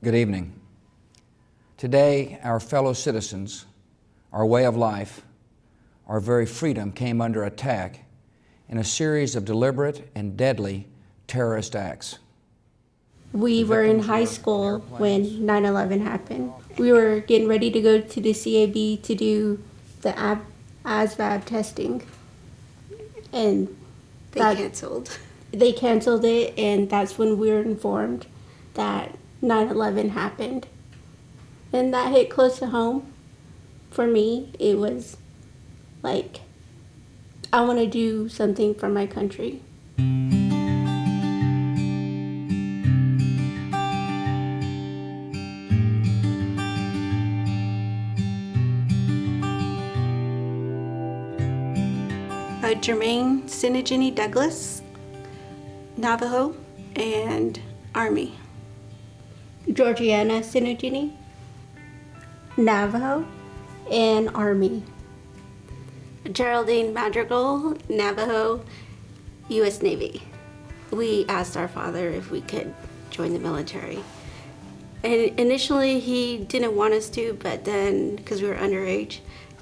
Good evening. Today, our fellow citizens, our way of life, our very freedom came under attack in a series of deliberate and deadly terrorist acts. We were in high school when 9/11 happened. We were getting ready to go to the CAB to do the ASVAB testing. And they canceled it, and that's when we were informed that 9/11 happened. And that hit close to home. For me, it was like, I want to do something for my country. Jermaine Sinigini Douglas, Navajo, and Army. Georgiana Sinigini, Navajo, and Army. Geraldine Madrigal, Navajo, U.S. Navy. We asked our father if we could join the military. And initially he didn't want us to, but then, because we were underage,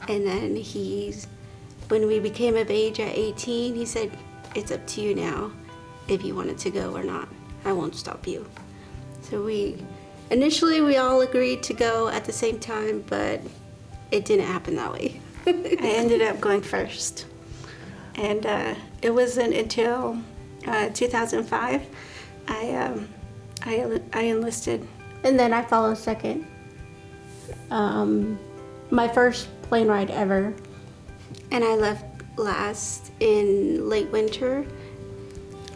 and then when we became of age at 18, he said, it's up to you now if you wanted to go or not. I won't stop you. So initially we all agreed to go at the same time, but it didn't happen that way. I ended up going first. And it wasn't until 2005 I enlisted. And then I followed second. My first plane ride ever. And I left last in late winter.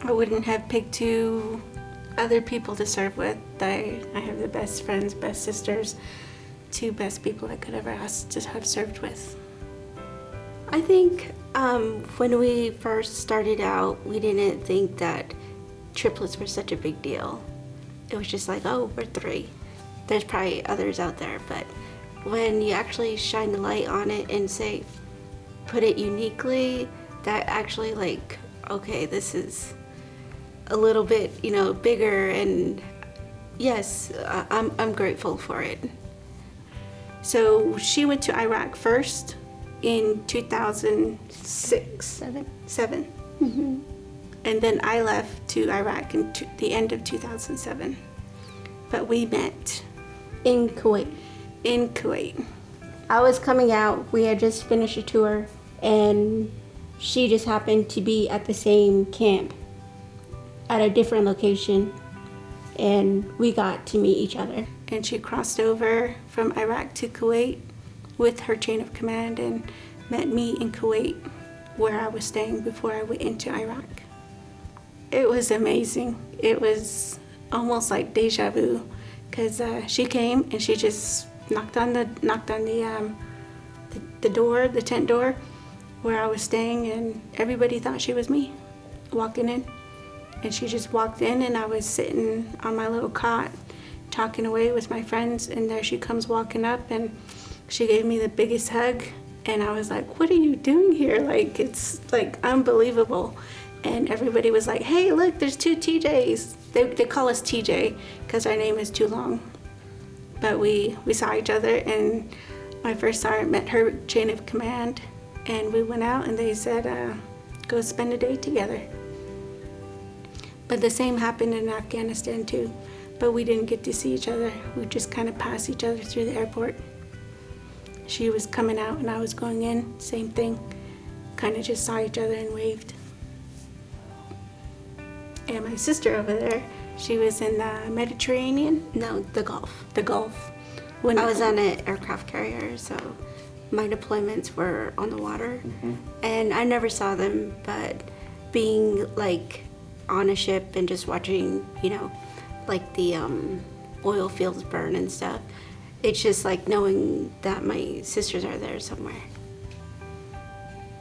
I wouldn't have picked two other people to serve with. I have the best friends, best sisters, two best people I could ever ask to have served with. I think when we first started out, we didn't think that triplets were such a big deal. It was just like, oh, we're three. There's probably others out there, but when you actually shine the light on it and say, put it uniquely, that actually like, okay, this is a little bit, bigger, and yes, I'm grateful for it. So she went to Iraq first in 2006. Seven. Mm-hmm. And then I left to Iraq in the end of 2007. But we met in Kuwait. In Kuwait. I was coming out. We had just finished a tour, and she just happened to be at the same camp at a different location, and we got to meet each other. And she crossed over from Iraq to Kuwait with her chain of command and met me in Kuwait, where I was staying before I went into Iraq. It was amazing. It was almost like deja vu, because she came and she just knocked on the door, the tent door where I was staying, and everybody thought she was me walking in. And she just walked in, and I was sitting on my little cot talking away with my friends, and there she comes walking up, and she gave me the biggest hug, and I was like, what are you doing here? Like, it's like unbelievable. And everybody was like, hey, look, there's two TJs. They call us TJ because our name is too long. But we saw each other, and my first sergeant met her chain of command, and we went out, and they said, go spend a day together. But the same happened in Afghanistan too, but we didn't get to see each other. We just kind of passed each other through the airport. She was coming out and I was going in, same thing. Kind of just saw each other and waved. And my sister over there, she was in the Mediterranean? No, the Gulf. The Gulf. When I was on an aircraft carrier, so my deployments were on the water. Mm-hmm. And I never saw them, but being like on a ship and just watching, like the oil fields burn and stuff, it's just like knowing that my sisters are there somewhere.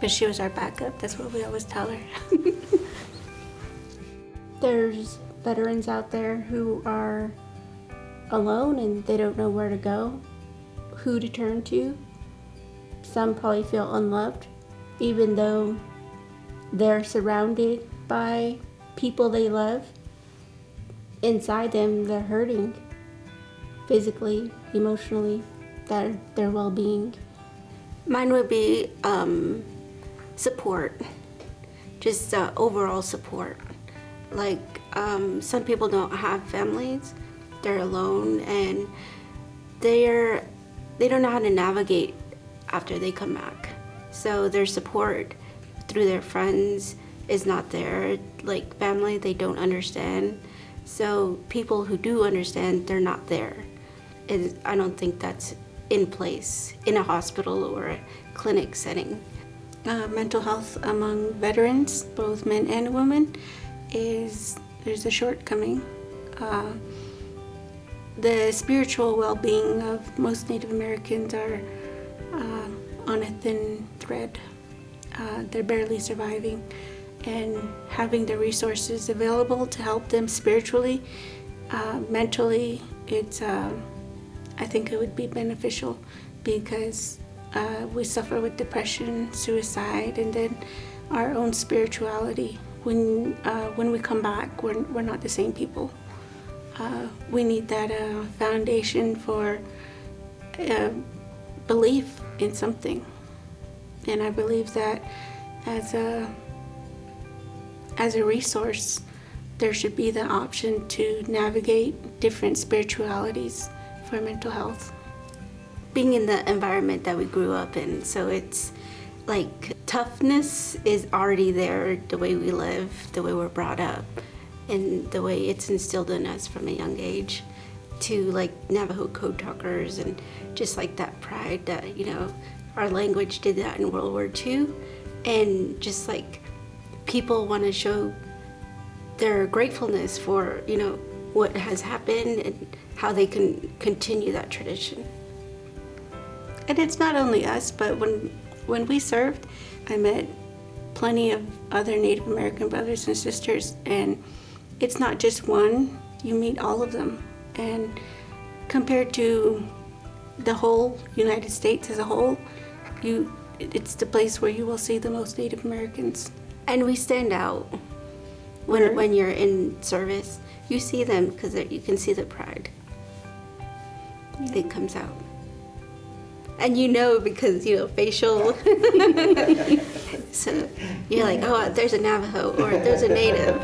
But she was our backup, that's what we always tell her. There's veterans out there who are alone and they don't know where to go, who to turn to. Some probably feel unloved, even though they're surrounded by people they love. Inside them, they're hurting. physically, emotionally, their well-being. Mine would be support, just overall support. Like some people don't have families, they're alone, and they don't know how to navigate after they come back. So their support through their friends is not there. Like family, they don't understand. So people who do understand, they're not there. And I don't think that's in place in a hospital or a clinic setting. Mental health among veterans, both men and women, there's a shortcoming. The spiritual well-being of most Native Americans are on a thin thread. They're barely surviving, and having the resources available to help them spiritually, mentally, I think it would be beneficial, because we suffer with depression, suicide, and then our own spirituality. When we come back, we're not the same people. We need that foundation for belief in something, and I believe that as a resource, there should be the option to navigate different spiritualities for mental health. Being in the environment that we grew up in, so it's like toughness is already there, the way we live, the way we're brought up, and the way it's instilled in us from a young age, to like Navajo code talkers, and just like that pride that, you know, our language did that in World War II, and just like people want to show their gratefulness for, you know, what has happened and how they can continue that tradition. And it's not only us, but when we served, I met plenty of other Native American brothers and sisters, and it's not just one, you meet all of them. And compared to the whole United States as a whole, it's the place where you will see the most Native Americans. And we stand out when you're in service. You see them because you can see the pride. Yeah. It comes out. And you know, because, you know, facial. So you're like, oh, there's a Navajo or there's a Native.